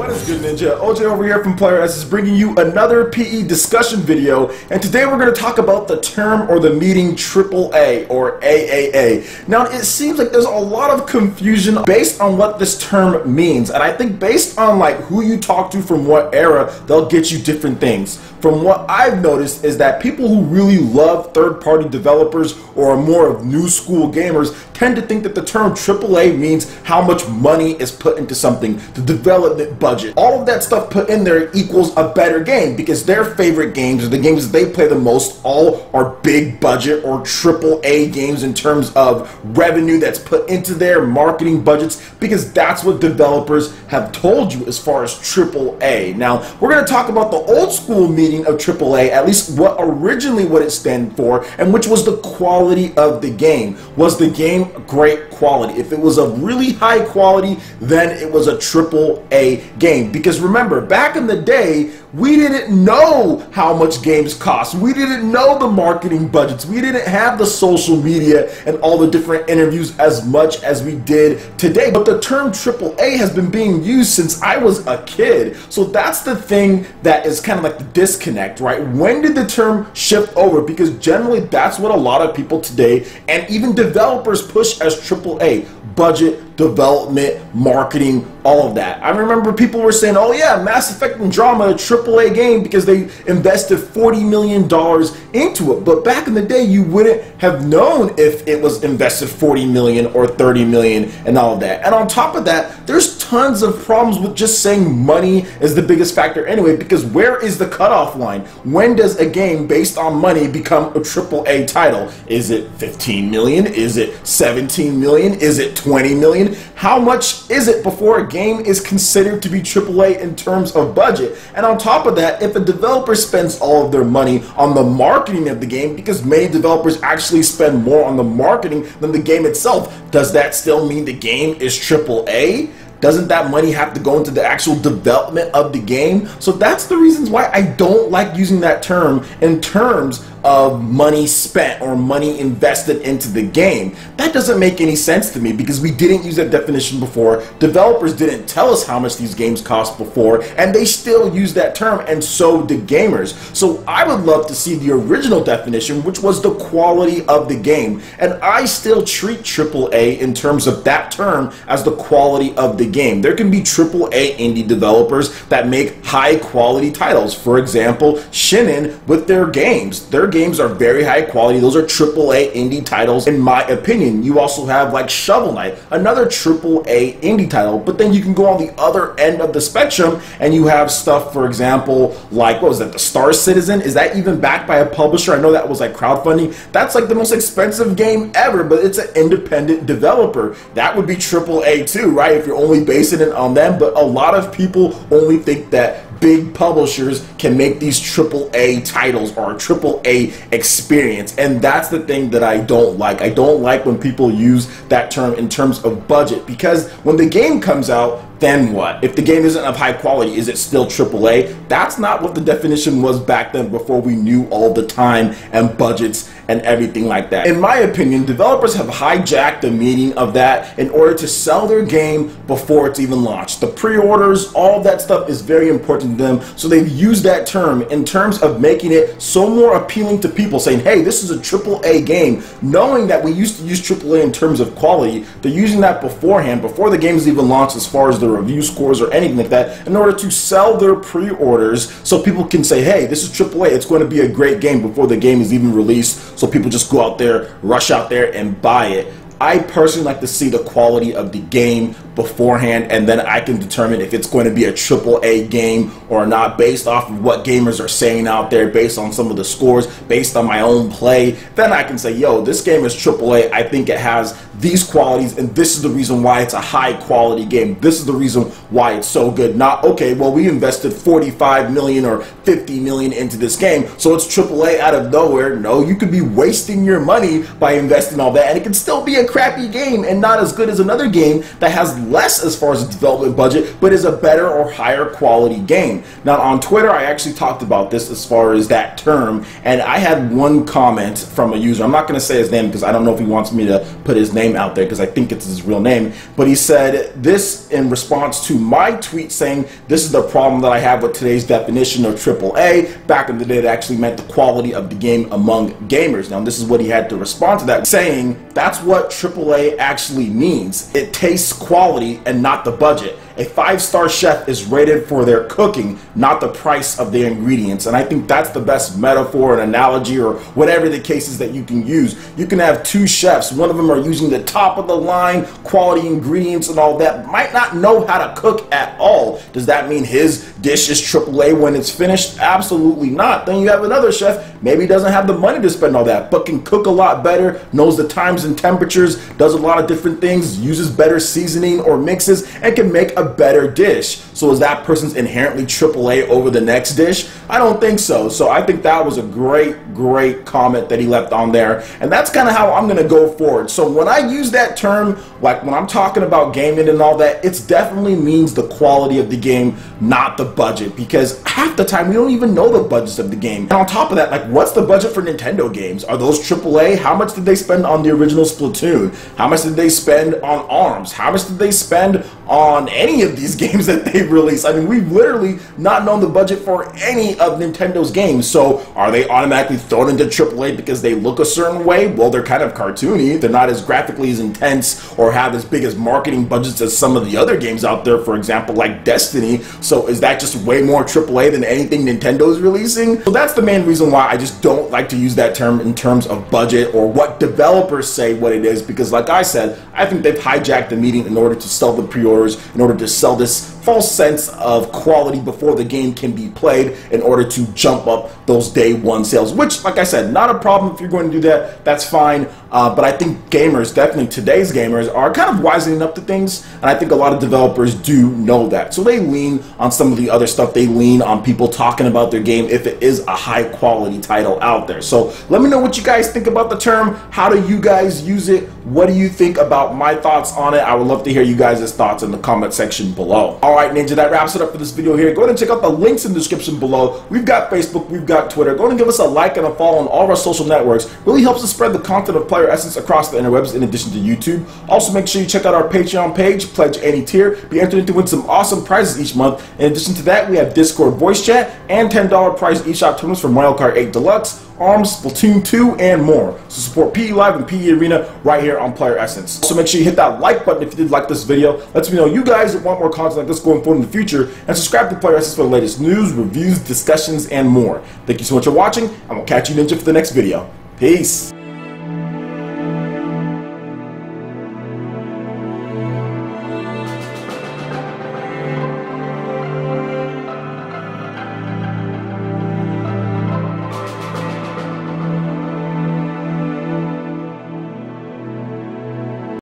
What is good, Ninja? OJ over here from PlayerEssence bringing you another PE discussion video, and today we're going to talk about the term or the meaning AAA or AAA. Now, it seems like there's a lot of confusion based on what this term means, and I think based on like who you talk to from what era, they'll get you different things. From what I've noticed is that people who really love third-party developers or are more of new school gamers tend to think that the term AAA means how much money is put into something, the development budget. All of that stuff put in there equals a better game because their favorite games or the games that they play the most all are big budget or AAA games in terms of revenue that's put into their marketing budgets, because that's what developers have told you as far as AAA. Now, we're going to talk about the old school meaning of AAA, at least what it stood for, and which was the quality of the game. Was the game great quality? If it was a really high quality, then it was a AAA game. Because remember, back in the day, we didn't know how much games cost. We didn't know the marketing budgets. We didn't have the social media and all the different interviews as much as we did today. But the term AAA has been being used since I was a kid. So that's the thing that is kind of like the disconnect, right? When did the term shift over? Because generally that's what a lot of people today and even developers push as AAA. Budget, development, marketing, all of that. I remember people were saying, oh yeah, Mass Effect Andromeda, a AAA game, because they invested $40 million into it. But back in the day, you wouldn't have known if it was invested $40 million or $30 million and all of that. And on top of that, there's tons of problems with just saying money is the biggest factor anyway, because where is the cutoff line? When does a game based on money become a AAA title? Is it 15 million? Is it 17 million? Is it 20 million? How much is it before a game is considered to be AAA in terms of budget? And on top of that, if a developer spends all of their money on the marketing of the game, because many developers actually spend more on the marketing than the game itself, does that still mean the game is AAA? Doesn't that money have to go into the actual development of the game? So that's the reasons why I don't like using that term in terms of money spent or money invested into the game. That doesn't make any sense to me because we didn't use that definition before. Developers didn't tell us how much these games cost before, and they still use that term, and so did gamers. So I would love to see the original definition, which was the quality of the game. And I still treat AAA in terms of that term as the quality of the game. There can be AAA indie developers that make high quality titles. For example, Shinin with their games. Their games are very high quality. Those are AAA indie titles in my opinion. You also have like Shovel Knight, another AAA indie title, but then you can go on the other end of the spectrum and you have stuff, for example, like, what was that, the Star Citizen? Is that even backed by a publisher? I know that was like crowdfunding. That's like the most expensive game ever, but it's an independent developer. That would be AAA too, right? If you're only basing it on them, but a lot of people only think that big publishers can make these AAA titles or a AAA experience, and that's the thing that I don't like. I don't like when people use that term in terms of budget, because when the game comes out, then what? If the game isn't of high quality, is it still AAA? That's not what the definition was back then before we knew all the time and budgets and everything like that. In my opinion, developers have hijacked the meaning of that in order to sell their game before it's even launched. The pre-orders, all that stuff is very important to them, so they've used that term in terms of making it so more appealing to people, saying, hey, this is a AAA game, knowing that we used to use AAA in terms of quality. They're using that beforehand, before the game's even launched, as far as the review scores or anything like that, in order to sell their pre-orders so people can say, hey, this is AAA, it's going to be a great game before the game is even released, so people just go out there, rush out there and buy it. I personally like to see the quality of the game beforehand, and then I can determine if it's going to be a AAA game or not based off of what gamers are saying out there, based on some of the scores, based on my own play. Then I can say, yo, this game is AAA. I think it has these qualities, and this is the reason why it's a high quality game. This is the reason why it's so good. Not, okay, well, we invested 45 million or 50 million into this game, so it's AAA out of nowhere. No, you could be wasting your money by investing all that, and it can still be a crappy game and not as good as another game that has less as far as the development budget, but is a better or higher quality game. Now on Twitter, I actually talked about this as far as that term, and I had one comment from a user. I'm not going to say his name because I don't know if he wants me to put his name out there because I think it's his real name, but he said this in response to my tweet saying this is the problem that I have with today's definition of AAA. Back in the day, it actually meant the quality of the game among gamers. Now this is what he had to respond to that, saying that's what AAA actually means. It tastes quality and not the budget. A 5-star chef is rated for their cooking, not the price of their ingredients. And I think that's the best metaphor, an analogy, or whatever the case is that you can use. You can have 2 chefs. One of them are using the top of the line quality ingredients and all that, might not know how to cook at all. Does that mean his dish is AAA when it's finished? Absolutely not. Then you have another chef, maybe doesn't have the money to spend all that, but can cook a lot better, knows the times and temperatures, does a lot of different things, uses better seasoning or mixes, and can make a better dish. So is that person's inherently AAA over the next dish? I don't think so. So I think that was a great comment that he left on there, and that's kind of how I'm gonna go forward. So when I use that term, like when I'm talking about gaming and all that, it definitely means the quality of the game, not the budget, because half the time we don't even know the budgets of the game. And on top of that, like, what's the budget for Nintendo games? Are those AAA? How much did they spend on the original Splatoon? How much did they spend on ARMS? How much did they spend on any of these games that they released? I mean, we've literally not known the budget for any of Nintendo's games. So are they automatically thrown into AAA because they look a certain way? Well, they're kind of cartoony. They're not as graphically as intense or have as big as marketing budgets as some of the other games out there, for example, like Destiny. So is that just way more AAA than anything Nintendo's releasing? So that's the main reason why I just don't like to use that term in terms of budget or what developers say what it is, because like I said, I think they've hijacked the meeting in order to sell the pre-orders, in order to sell this false sense of quality before the game can be played, in order to jump up those day one sales, which, like I said, not a problem if you're going to do that, that's fine. But I think gamers, definitely today's gamers, are kind of wisening up to things, and I think a lot of developers do know that. So they lean on some of the other stuff, they lean on people talking about their game if it is a high quality title out there. So let me know what you guys think about the term. How do you guys use it? What do you think about my thoughts on it? I would love to hear you guys' thoughts in the comment section below. Alright Ninja, that wraps it up for this video here. Go ahead and check out the links in the description below. We've got Facebook, we've got Twitter. Go ahead and give us a like and a follow on all of our social networks. Really helps us spread the content of PlayerEssence across the interwebs in addition to YouTube. Also make sure you check out our Patreon page, pledge any tier, be entered to win some awesome prizes each month. In addition to that, we have Discord voice chat and $10 prize eShop tournaments for Mario Kart 8 Deluxe, ARMS, Splatoon 2, and more. So support PE Live and PE Arena right here on PlayerEssence. Also make sure you hit that like button if you did like this video. Lets me know you guys want more content like this going forward in the future, and subscribe to PlayerEssence for the latest news, reviews, discussions, and more. Thank you so much for watching, and we'll catch you Ninja for the next video. Peace!